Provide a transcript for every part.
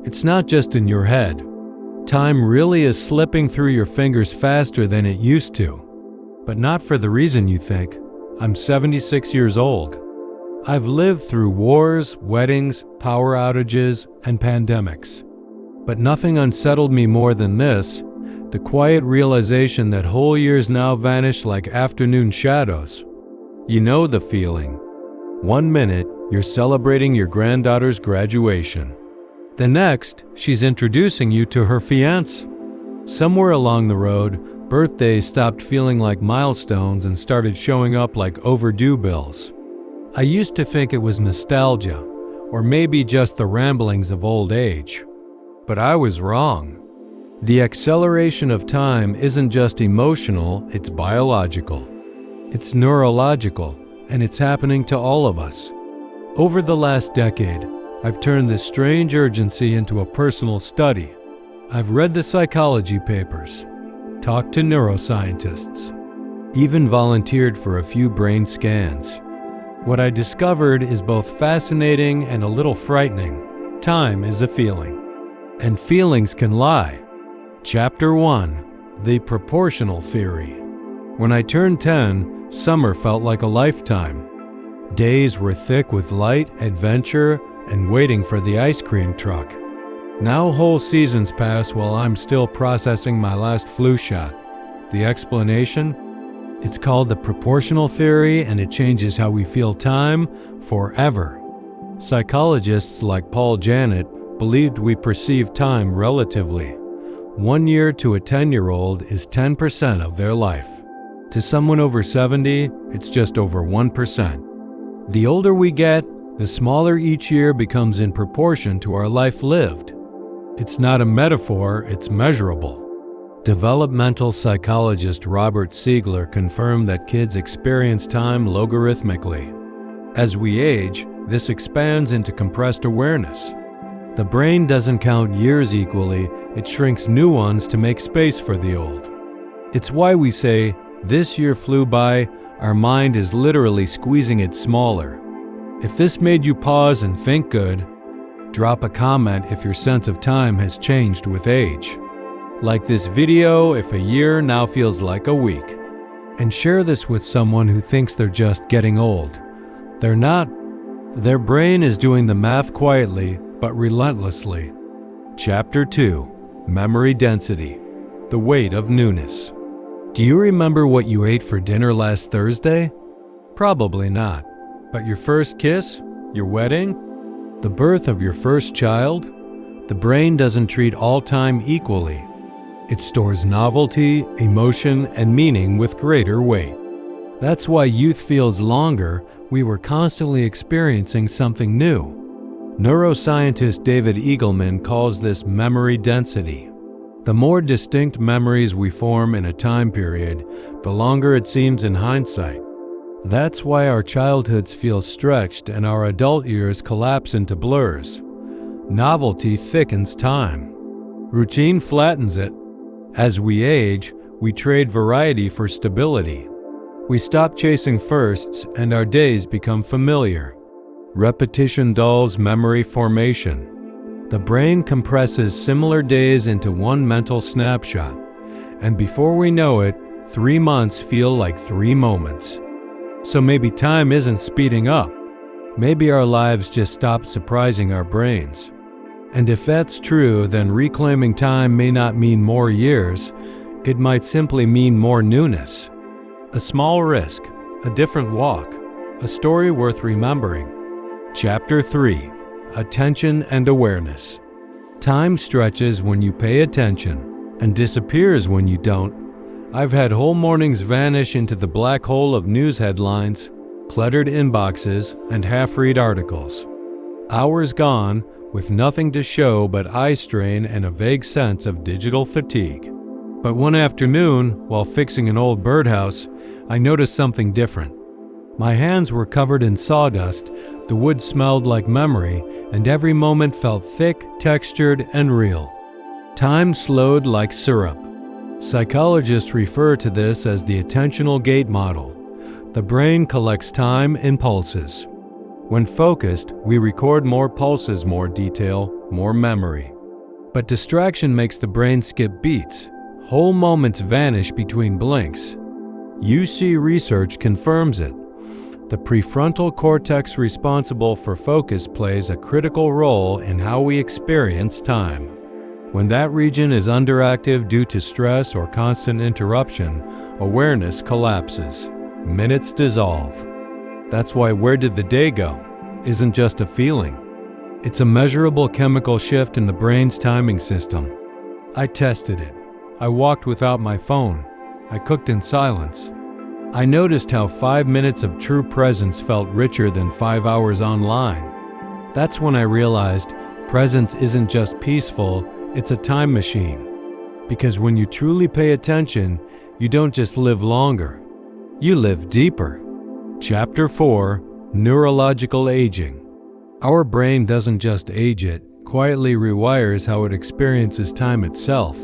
It's not just in your head. Time really is slipping through your fingers faster than it used to. But not for the reason you think. I'm 76 years old. I've lived through wars, weddings, power outages, and pandemics. But nothing unsettled me more than this, the quiet realization that whole years now vanish like afternoon shadows. You know the feeling. 1 minute, you're celebrating your granddaughter's graduation. The next, she's introducing you to her fiancé. Somewhere along the road, birthdays stopped feeling like milestones and started showing up like overdue bills. I used to think it was nostalgia, or maybe just the ramblings of old age. But I was wrong. The acceleration of time isn't just emotional, it's biological. It's neurological, and it's happening to all of us. Over the last decade, I've turned this strange urgency into a personal study. I've read the psychology papers, talked to neuroscientists, even volunteered for a few brain scans. What I discovered is both fascinating and a little frightening. Time is a feeling, and feelings can lie. Chapter 1: The Proportional Theory. When I turned 10, summer felt like a lifetime. Days were thick with light, adventure, and waiting for the ice cream truck. Now whole seasons pass while I'm still processing my last flu shot. The explanation? It's called the proportional theory, and it changes how we feel time forever. Psychologists like Paul Janet believed we perceive time relatively. 1 year to a 10-year-old is 10% of their life. To someone over 70, it's just over 1%. The older we get, the smaller each year becomes in proportion to our life lived. It's not a metaphor, it's measurable. Developmental psychologist Robert Siegler confirmed that kids experience time logarithmically. As we age, this expands into compressed awareness. The brain doesn't count years equally, it shrinks new ones to make space for the old. It's why we say, "This year flew by," our mind is literally squeezing it smaller. If this made you pause and think good, drop a comment if your sense of time has changed with age. Like this video if a year now feels like a week. And share this with someone who thinks they're just getting old. They're not. Their brain is doing the math quietly but relentlessly. Chapter 2: Memory Density. The Weight of Newness. Do you remember what you ate for dinner last Thursday? Probably not. But your first kiss? Your wedding? The birth of your first child? The brain doesn't treat all time equally. It stores novelty, emotion, and meaning with greater weight. That's why youth feels longer. We were constantly experiencing something new. Neuroscientist David Eagleman calls this memory density. The more distinct memories we form in a time period, the longer it seems in hindsight. That's why our childhoods feel stretched and our adult years collapse into blurs. Novelty thickens time. Routine flattens it. As we age, we trade variety for stability. We stop chasing firsts and our days become familiar. Repetition dulls memory formation. The brain compresses similar days into one mental snapshot, and before we know it, 3 months feel like 3 moments. So maybe time isn't speeding up. Maybe our lives just stopped surprising our brains. And if that's true, then reclaiming time may not mean more years, it might simply mean more newness. A small risk, a different walk, a story worth remembering. Chapter 3: Attention and Awareness. Time stretches when you pay attention and disappears when you don't. I've had whole mornings vanish into the black hole of news headlines, cluttered inboxes, and half-read articles. Hours gone with nothing to show but eye strain and a vague sense of digital fatigue. But one afternoon, while fixing an old birdhouse, I noticed something different. My hands were covered in sawdust, the wood smelled like memory, and every moment felt thick, textured, and real. Time slowed like syrup. Psychologists refer to this as the attentional gate model. The brain collects time in pulses. When focused, we record more pulses, more detail, more memory. But distraction makes the brain skip beats. Whole moments vanish between blinks. UC research confirms it. The prefrontal cortex responsible for focus plays a critical role in how we experience time. When that region is underactive due to stress or constant interruption, awareness collapses. Minutes dissolve. That's why "where did the day go?" isn't just a feeling. It's a measurable chemical shift in the brain's timing system. I tested it. I walked without my phone. I cooked in silence. I noticed how 5 minutes of true presence felt richer than 5 hours online. That's when I realized presence isn't just peaceful, it's a time machine. Because when you truly pay attention, you don't just live longer, you live deeper. Chapter 4: Neurological Aging. Our brain doesn't just age, it quietly rewires how it experiences time itself.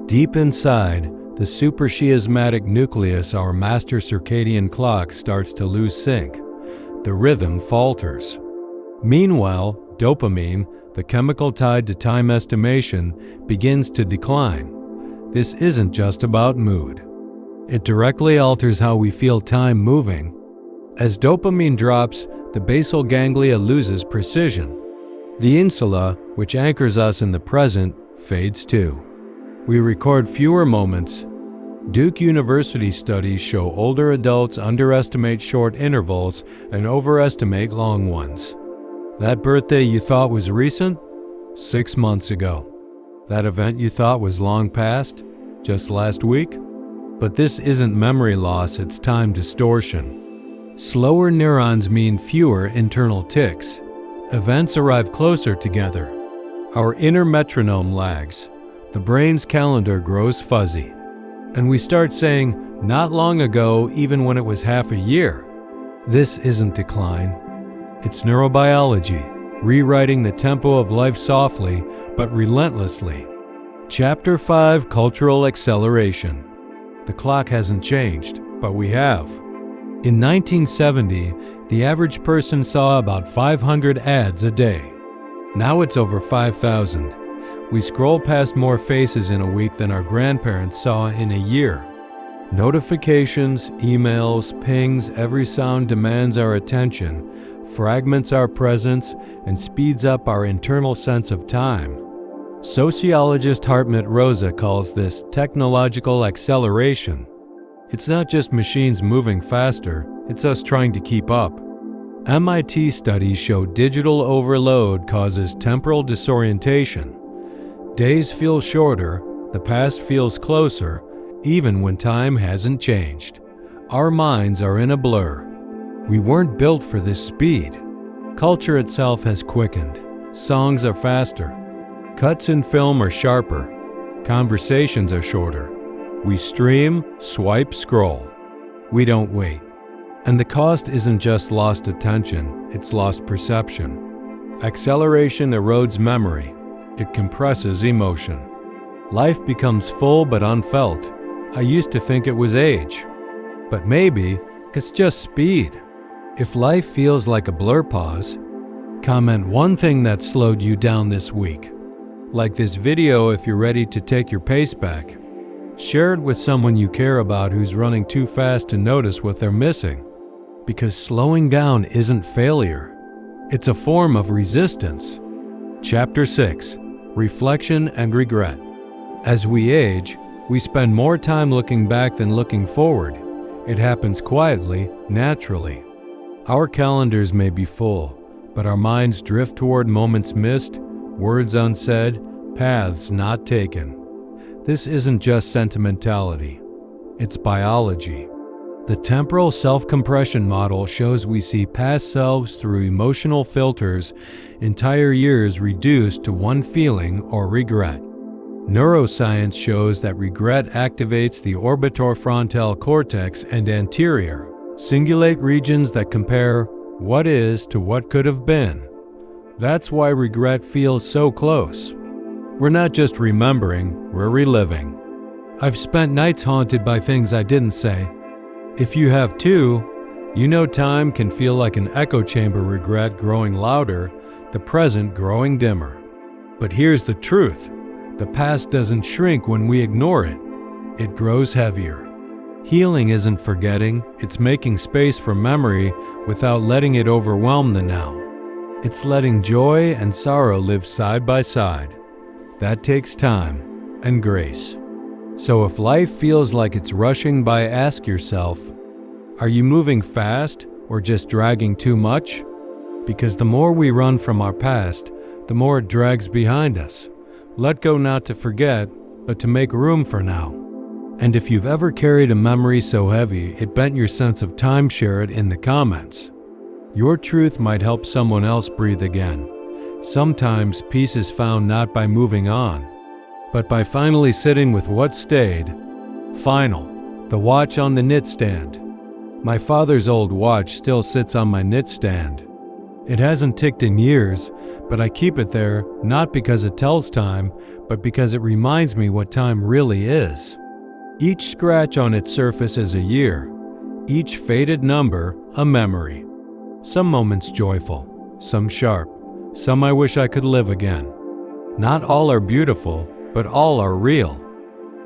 Deep inside, the suprachiasmatic nucleus, our master circadian clock, starts to lose sync. The rhythm falters. Meanwhile, dopamine, the chemical tied to time estimation, begins to decline. This isn't just about mood. It directly alters how we feel time moving. As dopamine drops, the basal ganglia loses precision. The insula, which anchors us in the present, fades too. We record fewer moments. Duke University studies show older adults underestimate short intervals and overestimate long ones. That birthday you thought was recent? 6 months ago. That event you thought was long past? Just last week? But this isn't memory loss, it's time distortion. Slower neurons mean fewer internal ticks. Events arrive closer together. Our inner metronome lags. The brain's calendar grows fuzzy. And we start saying, "not long ago," even when it was half a year. This isn't decline. It's neurobiology, rewriting the tempo of life softly but relentlessly. Chapter 5: Cultural Acceleration. The clock hasn't changed, but we have. In 1970, the average person saw about 500 ads a day. Now it's over 5,000. We scroll past more faces in a week than our grandparents saw in a year. Notifications, emails, pings, every sound demands our attention, fragments our presence, and speeds up our internal sense of time. Sociologist Hartmut Rosa calls this technological acceleration. It's not just machines moving faster, it's us trying to keep up. MIT studies show digital overload causes temporal disorientation. Days feel shorter, the past feels closer, even when time hasn't changed. Our minds are in a blur. We weren't built for this speed. Culture itself has quickened. Songs are faster. Cuts in film are sharper. Conversations are shorter. We stream, swipe, scroll. We don't wait. And the cost isn't just lost attention, it's lost perception. Acceleration erodes memory. It compresses emotion. Life becomes full but unfelt. I used to think it was age. But maybe it's just speed. If life feels like a blur pause, comment one thing that slowed you down this week. Like this video if you're ready to take your pace back. Share it with someone you care about who's running too fast to notice what they're missing. Because slowing down isn't failure. It's a form of resistance. Chapter 6: Reflection and Regret. As we age, we spend more time looking back than looking forward. It happens quietly, naturally. Our calendars may be full, but our minds drift toward moments missed, words unsaid, paths not taken. This isn't just sentimentality. It's biology. The temporal self-compression model shows we see past selves through emotional filters, entire years reduced to one feeling or regret. Neuroscience shows that regret activates the orbitofrontal cortex and anterior, cingulate regions that compare what is to what could have been. That's why regret feels so close. We're not just remembering, we're reliving. I've spent nights haunted by things I didn't say. If you have too, you know time can feel like an echo chamber, regret growing louder, the present growing dimmer. But here's the truth. The past doesn't shrink when we ignore it. It grows heavier. Healing isn't forgetting, it's making space for memory without letting it overwhelm the now. It's letting joy and sorrow live side by side. That takes time and grace. So if life feels like it's rushing by, ask yourself, are you moving fast or just dragging too much? Because the more we run from our past, the more it drags behind us. Let go not to forget, but to make room for now. And if you've ever carried a memory so heavy it bent your sense of time, share it in the comments. Your truth might help someone else breathe again. Sometimes peace is found not by moving on, but by finally sitting with what stayed. Final, the watch on the nightstand. My father's old watch still sits on my nightstand. It hasn't ticked in years, but I keep it there not because it tells time, but because it reminds me what time really is. Each scratch on its surface is a year, each faded number a memory. Some moments joyful, some sharp, some I wish I could live again. Not all are beautiful, but all are real.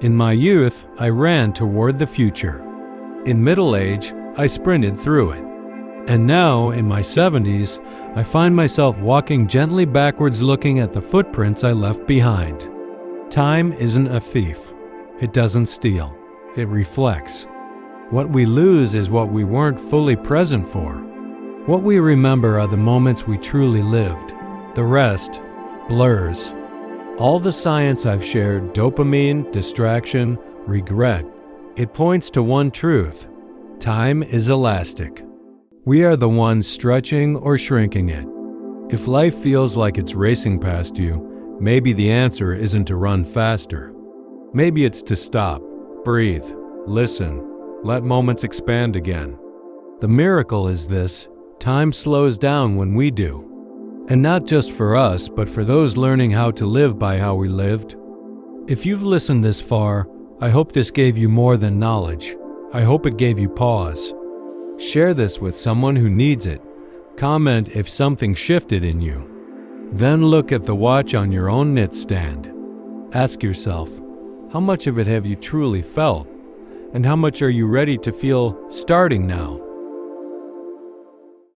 In my youth, I ran toward the future. In middle age, I sprinted through it. And now, in my 70s, I find myself walking gently backwards, looking at the footprints I left behind. Time isn't a thief. It doesn't steal. It reflects. What we lose is what we weren't fully present for. What we remember are the moments we truly lived. The rest blurs. All the science I've shared, dopamine, distraction, regret, it points to one truth. Time is elastic. We are the ones stretching or shrinking it. If life feels like it's racing past you, maybe the answer isn't to run faster. Maybe it's to stop, breathe, listen, let moments expand again. The miracle is this: time slows down when we do. And not just for us, but for those learning how to live by how we lived. If you've listened this far, I hope this gave you more than knowledge. I hope it gave you pause. Share this with someone who needs it. Comment if something shifted in you. Then look at the watch on your own nightstand. Ask yourself, how much of it have you truly felt? And how much are you ready to feel starting now?